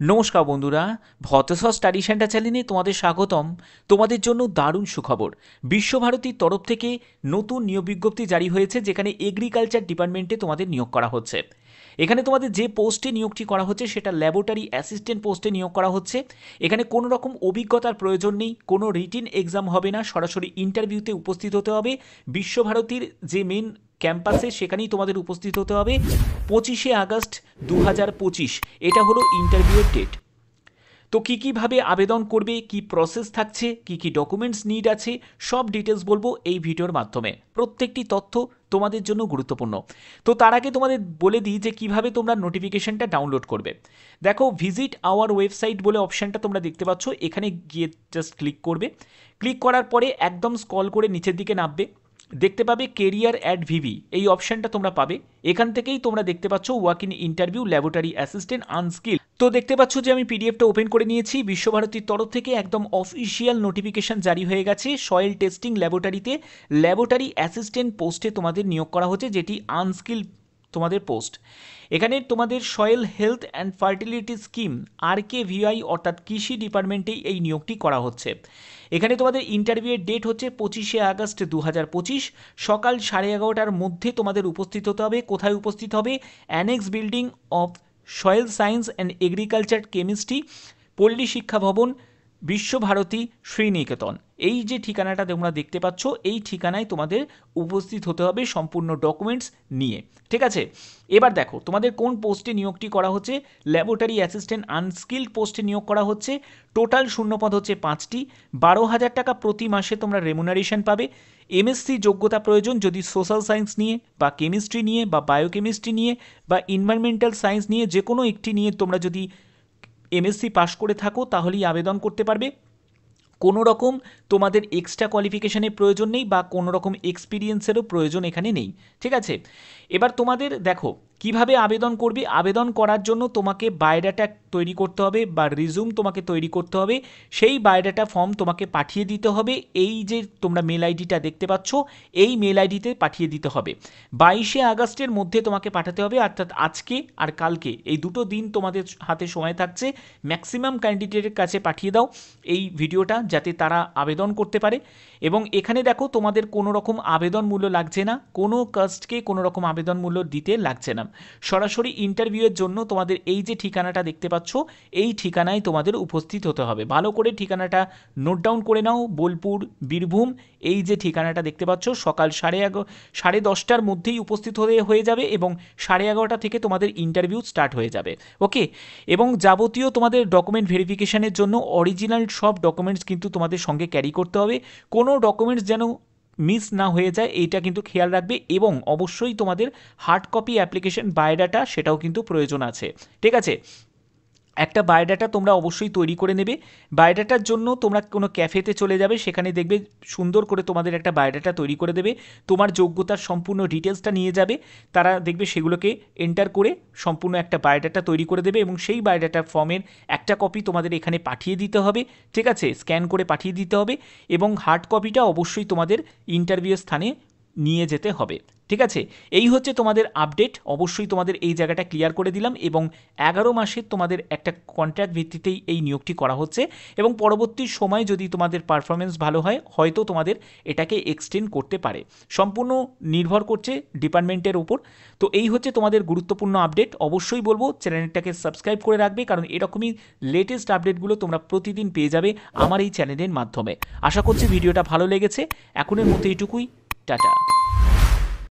নমস্কার বন্ধুরা, ভতেশ্বর study centre চ্যানেলে তোমাদের স্বাগতম। তোমাদের জন্য দারুণ সুখবর। বিশ্বভারতীর তরফ থেকে নতুন নিয়োগ বিজ্ঞপ্তি জারি হয়েছে, যেখানে এগ্রিকালচার ডিপার্টমেন্টে তোমাদের নিয়োগ করা হচ্ছে। এখানে তোমাদের যে পোস্টে নিয়োগটি করা হচ্ছে সেটা ল্যাবরেটরি অ্যাসিস্ট্যান্ট পোস্টে নিয়োগ করা হচ্ছে। এখানে কোনো রকম অভিজ্ঞতার প্রয়োজন নেই, কোনো রিটিন এক্সাম হবে না, সরাসরি ইন্টারভিউতে উপস্থিত হতে হবে। বিশ্বভারতীর যে মেন ক্যাম্পাসে সেখানেই তোমাদের উপস্থিত হতে হবে। 25শে আগস্ট 2025 এটা হলো ইন্টারভিউয়ের ডেট। তো কীভাবে আবেদন করবে, কি প্রসেস থাকছে, কি ডকুমেন্টস নিড আছে, সব ডিটেলস বলবো এই ভিডিওর মাধ্যমে। প্রত্যেকটি তথ্য তোমাদের জন্য গুরুত্বপূর্ণ। তো তার আগে তোমাদের বলে দিই যে কিভাবে তোমরা নোটিফিকেশনটা ডাউনলোড করবে। দেখো, ভিজিট আওয়ার ওয়েবসাইট বলে অপশানটা তোমরা দেখতে পাচ্ছ, এখানে গিয়ে জাস্ট ক্লিক করবে। ক্লিক করার পরে একদম স্ক্রল করে নিচের দিকে নামবে, দেখতে পাবে কেরিয়ার অ্যাট ভিভি, এই অপশানটা তোমরা পাবে। এখান থেকেই তোমরা দেখতে পাচ্ছ walk in interview laboratory assistant unskilled. তো দেখতে পাচ্ছ যে আমি পিডিএফটা ওপেন করে নিয়েছি। বিশ্বভারতীর তরফ থেকে একদম অফিসিয়াল নোটিফিকেশন জারি হয়ে গেছে। সয়েল টেস্টিং ল্যাবরেটরিতে ল্যাবরেটরি অ্যাসিস্ট্যান্ট পোস্টে তোমাদের নিয়োগ করা হচ্ছে, যেটি আনস্কিল তোমাদের পোস্ট। এখানে তোমাদের soil health and fertility scheme RKVI অর্থাৎ কৃষি ডিপার্টমেন্টেই এই নিয়োগটি করা হচ্ছে। এখানে তোমাদের ইন্টারভিউয়ের ডেট হচ্ছে 25শে আগস্ট 2025 সকাল 11:30টার মধ্যে তোমাদের উপস্থিত হতে হবে। কোথায় উপস্থিত হবে? Annexe building of soil science and agriculture chemistry, পল্লী শিক্ষা ভবন, বিশ্বভারতী, শ্রীনিকেতন। এই যে ঠিকানাটা তোমরা দেখতে পাচ্ছ, এই ঠিকানায় তোমাদের উপস্থিত হতে হবে সম্পূর্ণ ডকুমেন্টস নিয়ে। ঠিক আছে, এবার দেখো তোমাদের কোন পোস্টে নিয়োগটি করা হচ্ছে। ল্যাবরেটরি অ্যাসিস্ট্যান্ট আনস্কিল্ড পোস্টে নিয়োগ করা হচ্ছে। টোটাল শূন্যপদ হচ্ছে 5টি। 12,000 টাকা প্রতি মাসে তোমরা রেমুনারেশন পাবে। MSc যোগ্যতা প্রয়োজন যদি সোশ্যাল সায়েন্স নিয়ে বা কেমিস্ট্রি নিয়ে বা বায়োকেমিস্ট্রি নিয়ে বা এনভায়রনমেন্টাল সায়েন্স নিয়ে যে কোনো একটি নিয়ে তোমরা যদি MSc পাশ করে থাকো তাহলেই আবেদন করতে পারবে। কোনো রকম তোমাদের এক্সট্রা কোয়ালিফিকেশনের প্রয়োজন নেই বা কোনো রকম এক্সপিরিয়েন্সেরও প্রয়োজন এখানে নেই। ঠিক আছে, এবার তোমাদের দেখো কিভাবে আবেদন করবে। আবেদন করার জন্য তোমাকে বায়োডাটা তৈরি করতে হবে বা রিজুম তোমাকে তৈরি করতে হবে। সেই বায়োডাটা ফর্ম তোমাকে পাঠিয়ে দিতে হবে। এই যে তোমরা মেল আইডিটা দেখতে পাচ্ছ, এই মেল আইডিতে পাঠিয়ে দিতে হবে। 22শে আগস্টের মধ্যে তোমাকে পাঠাতে হবে, অর্থাৎ আজকে আর কালকে এই দুটো দিন তোমাদের হাতে সময় থাকছে। ম্যাক্সিমাম ক্যান্ডিডেটের কাছে পাঠিয়ে দাও এই ভিডিওটা, যাতে তারা আবেদন করতে পারে। এবং এখানে দেখো তোমাদের কোনো রকম আবেদন মূল্য লাগছে না, কোনো কাস্টকে কোনো রকম আবেদন মূল্য দিতে লাগছে না। সরাসরি ইন্টারভিউয়ের জন্য তোমাদের এই যে ঠিকানাটা দেখতে পাচ্ছ, এই ঠিকানায় তোমাদের উপস্থিত হতে হবে। ভালো করে ঠিকানাটা নোট ডাউন করে নাও। বোলপুর, বীরভূম, এই যে ঠিকানাটা দেখতে পাচ্ছ, সকাল 10:30টার মধ্যেই উপস্থিত হয়ে যাবে এবং 11:30 থেকে তোমাদের ইন্টারভিউ স্টার্ট হয়ে যাবে। ওকে, এবং যাবতীয় তোমাদের ডকুমেন্ট ভেরিফিকেশনের জন্য অরিজিনাল সব ডকুমেন্টস কিন্তু তোমাদের সঙ্গে ক্যারি করতে হবে। কোনো ডকুমেন্টস যেন মিস না হয়ে যায়, এইটা কিন্তু খেয়াল রাখবে। এবং অবশ্যই তোমাদের হার্ড কপি অ্যাপ্লিকেশন বায়োডাটা সেটাও কিন্তু প্রয়োজন আছে। ঠিক আছে, একটা বায়োডাটা তোমরা অবশ্যই তৈরি করে নেবে। বায়োডাটার জন্য তোমরা কোনো ক্যাফেতে চলে যাবে, সেখানে দেখবে সুন্দর করে তোমাদের একটা বায়োডাটা তৈরি করে দেবে। তোমার যোগ্যতার সম্পূর্ণ ডিটেলসটা নিয়ে যাবে, তারা দেখবে সেগুলোকে এন্টার করে সম্পূর্ণ একটা বায়োডাটা তৈরি করে দেবে এবং সেই বায়োডাটার ফর্মের একটা কপি তোমাদের এখানে পাঠিয়ে দিতে হবে। ঠিক আছে, স্ক্যান করে পাঠিয়ে দিতে হবে এবং হার্ড কপিটা অবশ্যই তোমাদের ইন্টারভিউ স্থানে নিয়ে যেতে হবে। ঠিক আছে, এই হচ্ছে তোমাদের আপডেট। অবশ্যই তোমাদের এই জায়গাটা ক্লিয়ার করে দিলাম এবং 11 মাসের তোমাদের একটা কন্ট্রাক্ট ভিত্তিতেই এই নিয়োগটি করা হচ্ছে এবং পরবর্তী সময় যদি তোমাদের পারফরমেন্স ভালো হয়, হয়তো তোমাদের এটাকে এক্সটেন্ড করতে পারে। সম্পূর্ণ নির্ভর করছে ডিপার্টমেন্টের উপর। তো এই হচ্ছে তোমাদের গুরুত্বপূর্ণ আপডেট। অবশ্যই বলবো চ্যানেলটাকে সাবস্ক্রাইব করে রাখবে, কারণ এরকমই লেটেস্ট আপডেটগুলো তোমরা প্রতিদিন পেয়ে যাবে আমার এই চ্যানেলের মাধ্যমে। আশা করছি ভিডিওটা ভালো লেগেছে। এখনের মতো এইটুকুই, টাটা।